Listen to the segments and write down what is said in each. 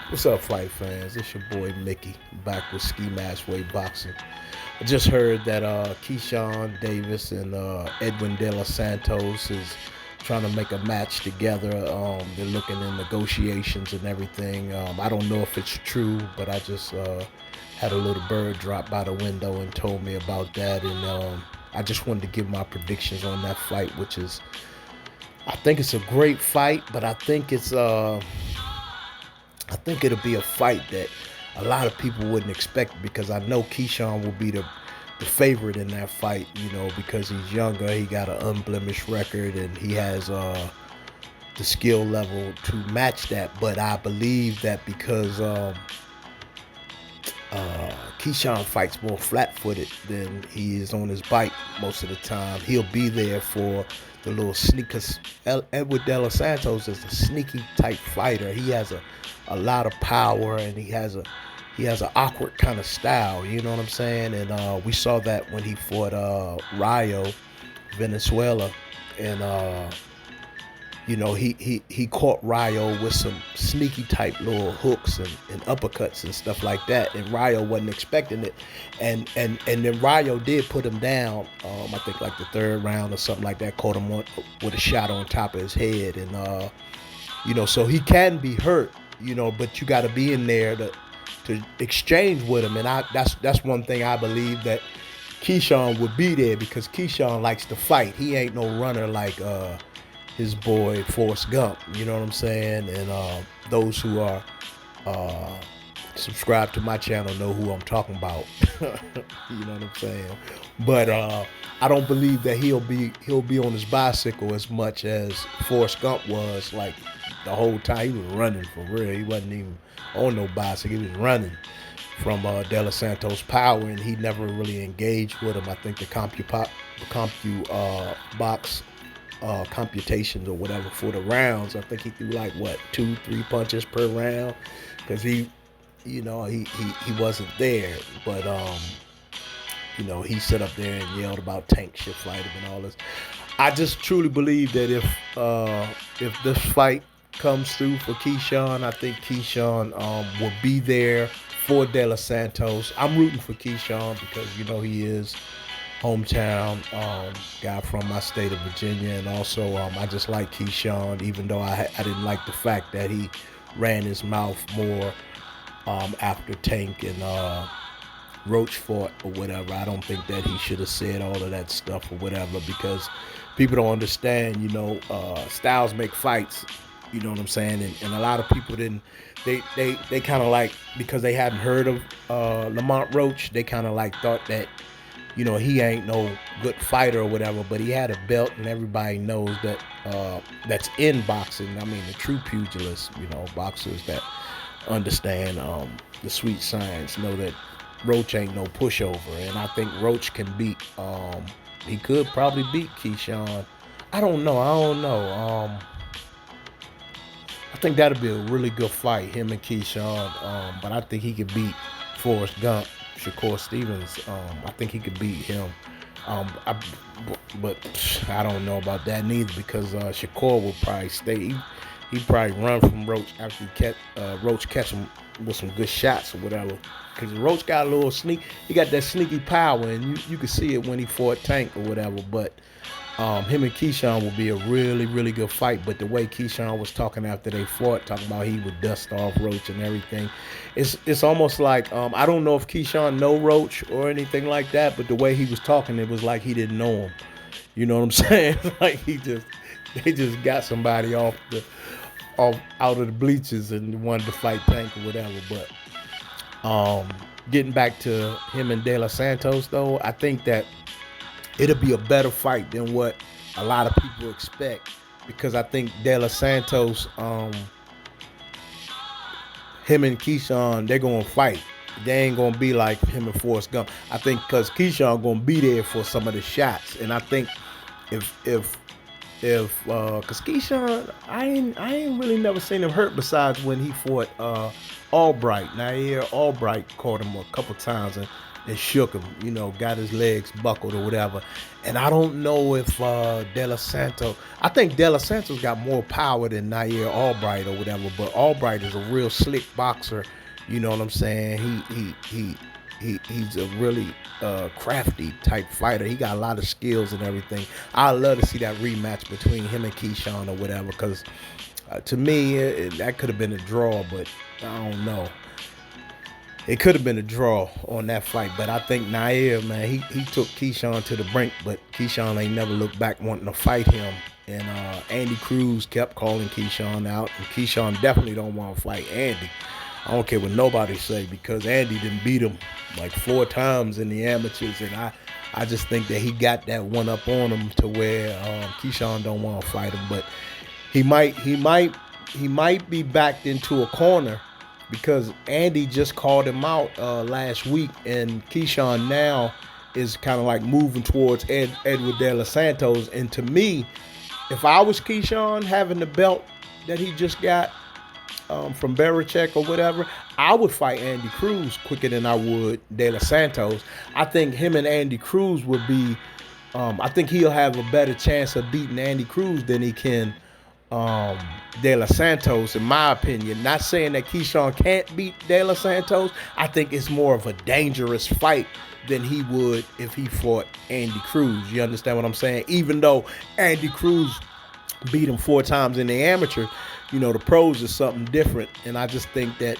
What's up, fight fans? It's your boy Miki, back with Ski Mask Way Boxing. I just heard that Keyshawn Davis and Edwin De Los Santos is trying to make a match together. They're looking in negotiations and everything. I don't know if it's true, but I just had a little bird drop by the window and told me about that. And I just wanted to give my predictions on that fight, which is, I think it's a great fight, but I think it'll be a fight that a lot of people wouldn't expect because I know Keyshawn will be the favorite in that fight, because he's younger, he got an unblemished record, and he has the skill level to match that. But I believe that because Keyshawn fights more flat-footed than he is on his bike most of the time, he'll be there for the little sneakers. Edwin De Los Santos is a sneaky type fighter. He has a lot of power, and he has an awkward kind of style. You know what I'm saying? And we saw that when he fought Rayo, Venezuela, and he caught Rayo with some sneaky type little hooks and uppercuts and stuff like that, and Rayo wasn't expecting it, and then Rayo did put him down. I think like the third round or something like that, caught him with a shot on top of his head, and so he can be hurt, but you got to be in there to exchange with him, and that's one thing I believe that Keyshawn would be there because Keyshawn likes to fight. He ain't no runner like his boy Forrest Gump. You know what I'm saying? And those who are subscribed to my channel know who I'm talking about. You know what I'm saying? But I don't believe that he'll be on his bicycle as much as Forrest Gump was. Like the whole time he was running for real. He wasn't even on no bicycle. He was running from De Los Santos' power, and he never really engaged with him. I think the box computations or whatever for the rounds, I think he threw like what 2-3 punches per round because he wasn't there. But he sat up there and yelled about Tank should fight him and all this. I just truly believe that if this fight comes through for Keyshawn, I think Keyshawn will be there for De Los Santos. I'm rooting for Keyshawn because he is hometown guy from my state of Virginia, and also I just like Keyshawn, even though I didn't like the fact that he ran his mouth more after Tank and Roach fought or whatever. I don't think that he should have said all of that stuff or whatever because people don't understand, styles make fights. You know what I'm saying? And a lot of people didn't. They kind of like, because they hadn't heard of Lamont Roach, they kind of like thought that he ain't no good fighter or whatever, but he had a belt, and everybody knows that that's in boxing. I mean, the true pugilists, boxers that understand the sweet science, know that Roach ain't no pushover, and I think Roach can beat. He could probably beat Keyshawn. I don't know. I think that'd be a really good fight, him and Keyshawn. But I think he could beat Forrest Gump, Shakur Stevens. I think he could beat him. But I don't know about that neither because Shakur will probably stay. He'd probably run from Roach after Roach catch him with some good shots or whatever. Because Roach got a little sneak. He got that sneaky power, and you could see it when he fought Tank or whatever. But him and Keyshawn will be a really, really good fight. But the way Keyshawn was talking after they fought, talking about he would dust off Roach and everything, it's almost like I don't know if Keyshawn know Roach or anything like that, but the way he was talking, it was like he didn't know him. You know what I'm saying? Like they just got somebody out of the bleachers and wanted to fight Tank or whatever. But getting back to him and De Los Santos, though, I think that it'll be a better fight than what a lot of people expect because I think De Los Santos, him and Keyshawn, they're going to fight. They ain't going to be like him and Forrest Gump. I think because Keyshawn going to be there for some of the shots. And I think if because Keyshawn, I ain't really never seen him hurt besides when he fought Albright. Now here Albright caught him a couple times, and and shook him, got his legs buckled or whatever. And I don't know if De Los Santos, I think De Los Santos got more power than Nair Albright or whatever, but Albright is a real slick boxer. You know what I'm saying? He's a really crafty type fighter. He got a lot of skills and everything. I'd love to see that rematch between him and Keyshawn or whatever, because to me, that could have been a draw, but I don't know. It could have been a draw on that fight, but I think Nair, man, he took Keyshawn to the brink, but Keyshawn ain't never looked back wanting to fight him. And Andy Cruz kept calling Keyshawn out, and Keyshawn definitely don't want to fight Andy. I don't care what nobody say, because Andy didn't beat him like 4 times in the amateurs, and I just think that he got that one up on him to where Keyshawn don't want to fight him, but he might be backed into a corner, because Andy just called him out last week, and Keyshawn now is kind of like moving towards Edwin De Los Santos. And to me, if I was Keyshawn having the belt that he just got from Belichick or whatever, I would fight Andy Cruz quicker than I would De Los Santos. I think him and Andy Cruz would be, I think he'll have a better chance of beating Andy Cruz than he can De Los Santos, in my opinion. Not saying that Keyshawn can't beat De Los Santos. I think it's more of a dangerous fight than he would if he fought Andy Cruz. You understand what I'm saying? Even though Andy Cruz beat him 4 times in the amateur, the pros is something different. And I just think that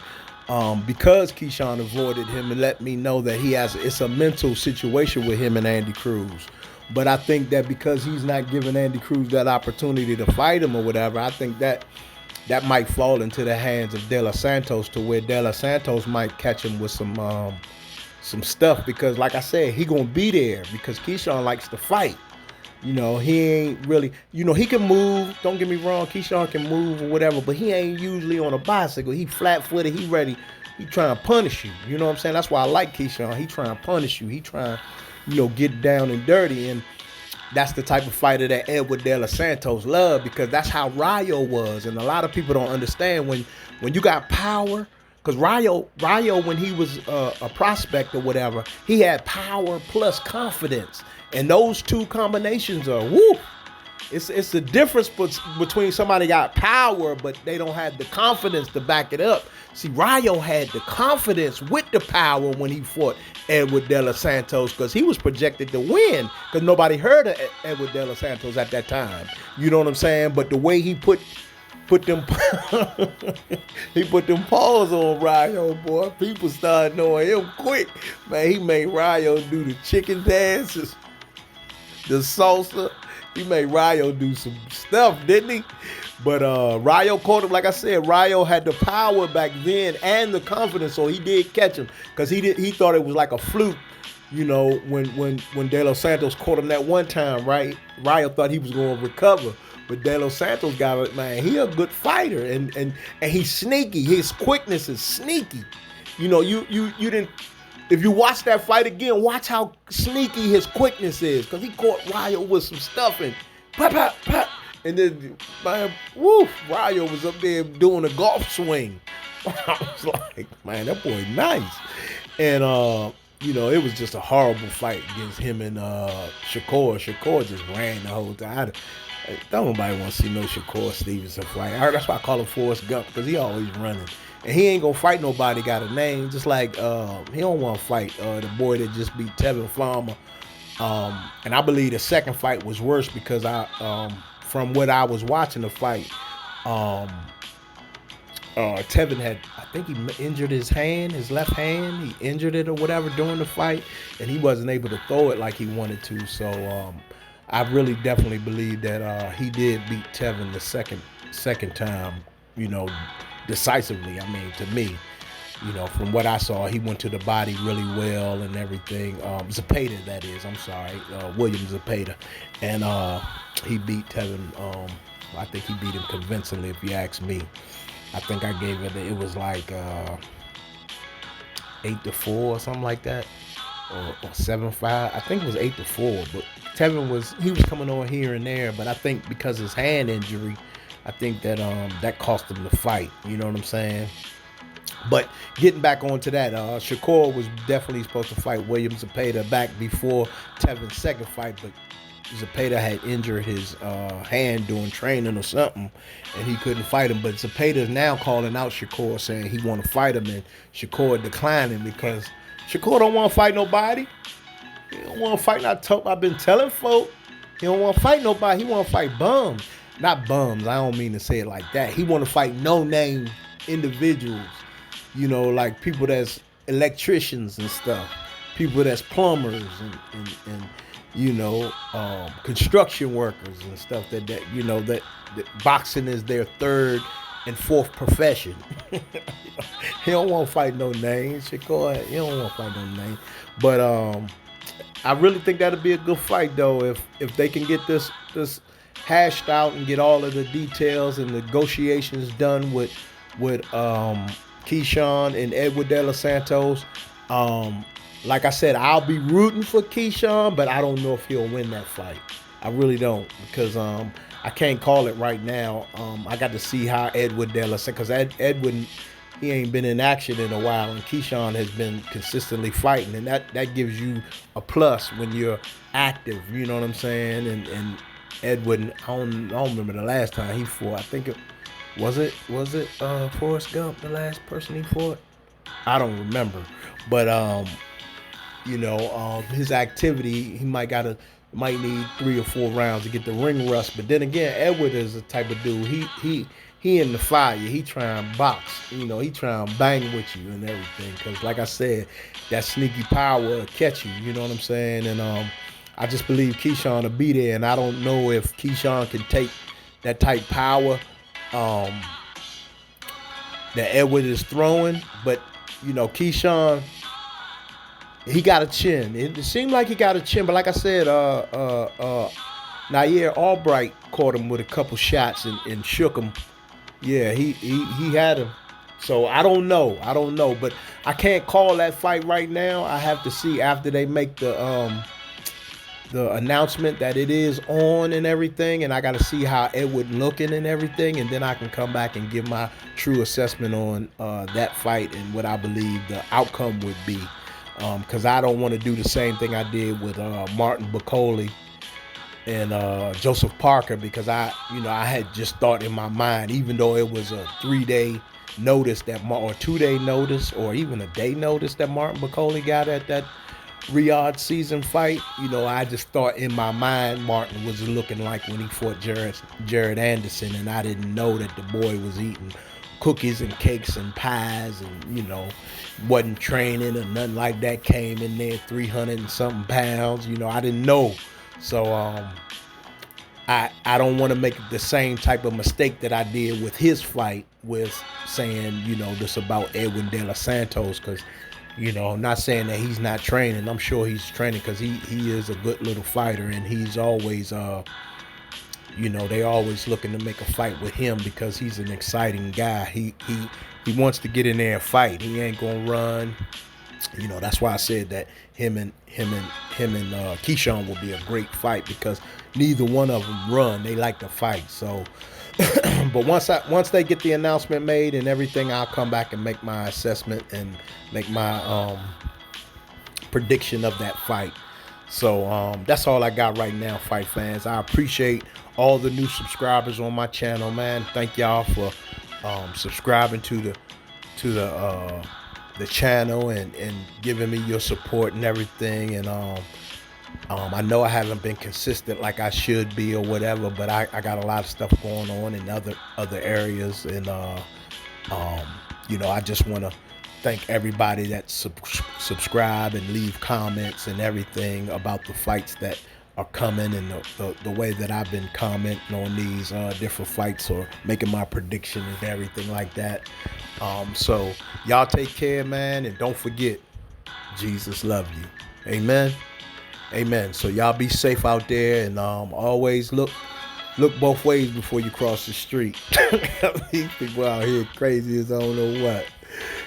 because Keyshawn avoided him and let me know that it's a mental situation with him and Andy Cruz. But I think that because he's not giving Andy Cruz that opportunity to fight him or whatever, I think that might fall into the hands of De Los Santos, to where De Los Santos might catch him with some stuff, because like I said, he gonna be there because Keyshawn likes to fight. He ain't really, he can move. Don't get me wrong, Keyshawn can move or whatever, but he ain't usually on a bicycle. He flat-footed. He ready. He trying to punish you. You know what I'm saying? That's why I like Keyshawn. He trying to punish you. He trying, get down and dirty. And that's the type of fighter that Edwin De Los Santos loved, because that's how Rayo was. And a lot of people don't understand when you got power, because Rayo, when he was a prospect or whatever, he had power plus confidence. And those two combinations are, woo! It's the difference between somebody got power, but they don't have the confidence to back it up. See, Rayo had the confidence with the power when he fought Edwin De Los Santos, because he was projected to win, because nobody heard of Edwin De Los Santos at that time. You know what I'm saying? But the way he put them he put them paws on Rayo, boy, people started knowing him quick. Man, he made Rayo do the chicken dances, the salsa. He made Rayo do some stuff, didn't he? But Rayo caught him. Like I said, Rayo had the power back then and the confidence, so he did catch him, because he thought it was like a fluke. When De Los Santos caught him that one time, right? Rayo thought he was going to recover, but De Los Santos got it. Man, he a good fighter, and he's sneaky. His quickness is sneaky. You didn't. If you watch that fight again, watch how sneaky his quickness is, because he caught Rayo with some stuff and pop, pop, pop. And then, man, woo, Rayo was up there doing a golf swing. I was like, man, that boy nice. And, it was just a horrible fight against him and Shakur. Shakur just ran the whole time. Don't nobody want to see no Shakur Stevenson fight. That's why I call him Forrest Gump, because he always running. And he ain't gonna fight nobody got a name. Just like he don't want to fight the boy that just beat Tevin Farmer. And I believe the second fight was worse, because from what I was watching the fight, Tevin had, I think he injured his left hand. He injured it or whatever during the fight, and he wasn't able to throw it like he wanted to. So I really definitely believe that he did beat Tevin the second time, decisively. I mean, to me, from what I saw, he went to the body really well and everything. Zepeda, that is. I'm sorry, William Zepeda, and he beat Tevin. I think he beat him convincingly, if you ask me. I think I gave it was like 8-4 or something like that, or 7-5. I think it was 8-4. But Tevin was coming on here and there, but I think because of his hand injury, I think that that cost him the fight. You know what I'm saying? But getting back onto that, Shakur was definitely supposed to fight William Zepeda back before Tevin's second fight, but Zepeda had injured his hand doing training or something, and he couldn't fight him. But Zepeda is now calling out Shakur, saying he want to fight him, and Shakur declining because Shakur don't want to fight nobody. He don't want to fight. I've been telling folk, he don't want to fight nobody. He want to fight bums, not bums. I don't mean to say it like that. He want to fight no-name individuals. You know, like people that's electricians and stuff, people that's plumbers and you know, construction workers and stuff that you know that boxing is their third and fourth profession. He don't want to fight no names. Shakur, he don't want to fight no names. But I really think that'd be a good fight though if they can get this hashed out and get all of the details and negotiations done with Keyshawn and Edwin De Los Santos. Like I said, I'll be rooting for Keyshawn, but I don't know if he'll win that fight. I really don't, because I can't call it right now. I got to see how Edwin De Los Santos, because Edwin, he ain't been in action in a while, and Keyshawn has been consistently fighting, and that gives you a plus when you're active. You know what I'm saying? And Edwin, I don't remember the last time he fought. I think it was Forrest Gump, the last person he fought. I don't remember, but you know, his activity, he might need 3 or 4 rounds to get the ring rust. But then again, Edward is the type of dude, he in the fire. He try and box, you know, he try and bang with you and everything. Because like I said, that sneaky power will catch you, you know what I'm saying? And I just believe Keyshawn will be there. And I don't know if Keyshawn can take that type power that Edward is throwing. But, you know, Keyshawn, he got a chin. It seemed like he got a chin, but like I said, Nair Albright caught him with a couple shots and shook him. Yeah, he had him. So I don't know, but I can't call that fight right now. I have to see after they make the announcement that it is on and everything, and I got to see how Edward looking and everything, and then I can come back and give my true assessment on that fight and what I believe the outcome would be. Because I don't want to do the same thing I did with Martin Bacoli and Joseph Parker, because I had just thought in my mind, even though it was a 3-day notice or 2-day notice or even a day notice that Martin Bacoli got at that Riyadh season fight, you know, I just thought in my mind Martin was looking like when he fought Jared Anderson, and I didn't know that the boy was eating cookies and cakes and pies and, you know, wasn't training or nothing like that, came in there 300 and something pounds, you know, I didn't know. So I don't want to make the same type of mistake that I did with his fight with saying, you know, this about Edwin De Los Santos, because, you know, I'm not saying that he's not training. I'm sure he's training, because he is a good little fighter, and he's always you know, they always looking to make a fight with him because he's an exciting guy. He wants to get in there and fight. He ain't gonna run. You know, that's why I said that him and Keyshawn will be a great fight, because neither one of them run. They like to fight. So, but once they get the announcement made and everything, I'll come back and make my assessment and make my prediction of that fight. So that's all I got right now, fight fans. I appreciate all the new subscribers on my channel, man. Thank y'all for subscribing to the channel and giving me your support and everything. And I know I haven't been consistent like I should be or whatever, but I got a lot of stuff going on in other areas, and you know, I just want to thank everybody that subscribe and leave comments and everything about the fights that are coming, and the way that I've been commenting on these different fights or making my predictions and everything like that. So y'all take care, man, and don't forget, Jesus love you. Amen. Amen. So y'all be safe out there, and always look both ways before you cross the street. These people out here crazy as I don't know what.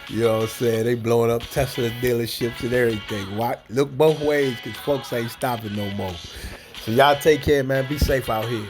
You know what I'm saying? They blowing up Tesla dealerships and everything. Look both ways, because folks ain't stopping no more. So y'all take care, man. Be safe out here.